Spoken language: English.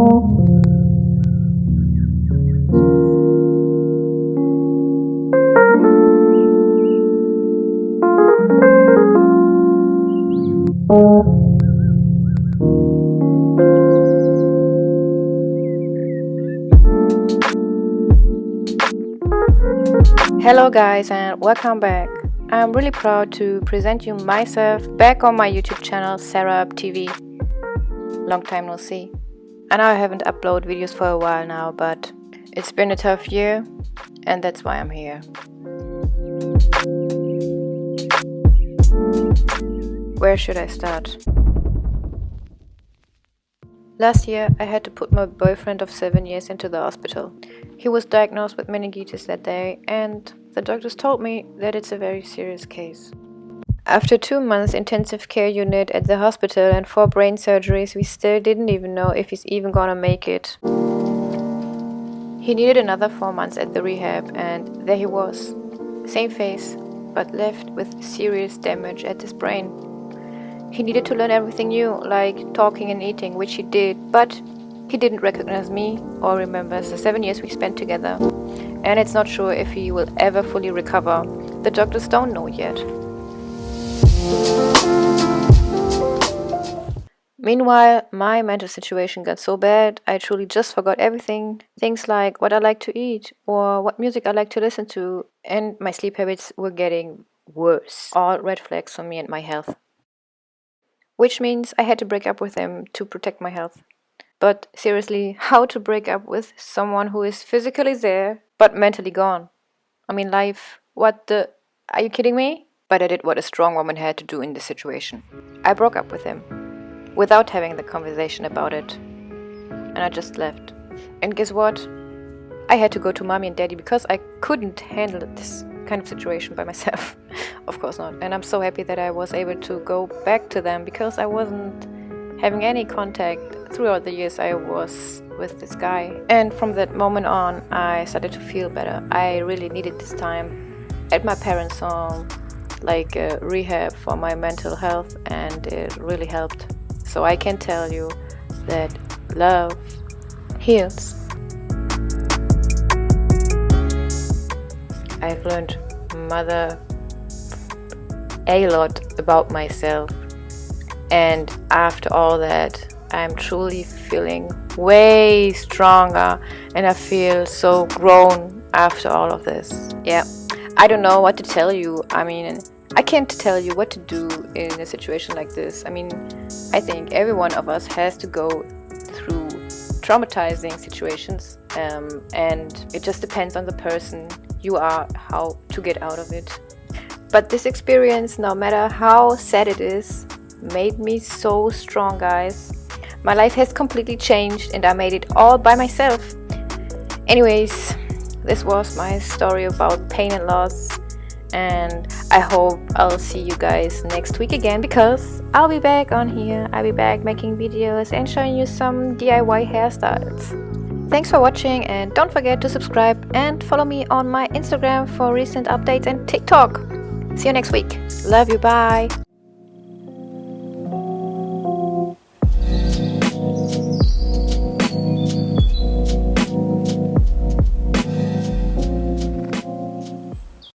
Hello guys and welcome back. I'm really proud to present you myself back on my YouTube channel Sara TV. Long time no see. I know I haven't uploaded videos for a while now, but it's been a tough year and that's why I'm here. Where should I start? Last year I had to put my boyfriend of 7 years into the hospital. He was diagnosed with meningitis that day and the doctors told me that it's a very serious case. After 2 months intensive care unit at the hospital and 4 brain surgeries, we still didn't even know if he's even gonna make it. He needed another 4 months at the rehab and there he was. Same face, but left with serious damage at his brain. He needed to learn everything new, like talking and eating, which he did, but he didn't recognize me or remember the 7 years we spent together. And it's not sure if he will ever fully recover. The doctors don't know yet. Meanwhile, my mental situation got so bad, I truly just forgot everything. Things like what I like to eat or what music I like to listen to, and my sleep habits were getting worse. All red flags for me and my health. Which means I had to break up with him to protect my health. But seriously, how to break up with someone who is physically there but mentally gone? I mean, life, what the... Are you kidding me? But I did what a strong woman had to do in this situation. I broke up with him without having the conversation about it. And I just left. And guess what? I had to go to mommy and daddy because I couldn't handle this kind of situation by myself. Of course not. And I'm so happy that I was able to go back to them because I wasn't having any contact throughout the years I was with this guy. And from that moment on, I started to feel better. I really needed this time at my parents' home, like a rehab for my mental health, and it really helped. So I can tell you that love heals. I've learned a lot about myself, and after all that I'm truly feeling way stronger and I feel so grown after all of this. Yeah, I don't know what to tell you. I mean, I can't tell you what to do in a situation like this. I mean, I think every one of us has to go through traumatizing situations, and it just depends on the person you are, how to get out of it. But this experience, no matter how sad it is, made me so strong, guys. My life has completely changed and I made it all by myself. Anyways, this was my story about pain and loss, and I hope I'll see you guys next week again, because I'll be back on here. I'll be back making videos and showing you some DIY hairstyles. Thanks for watching, and don't forget to subscribe and follow me on my Instagram for recent updates and TikTok. See you next week. Love you, bye.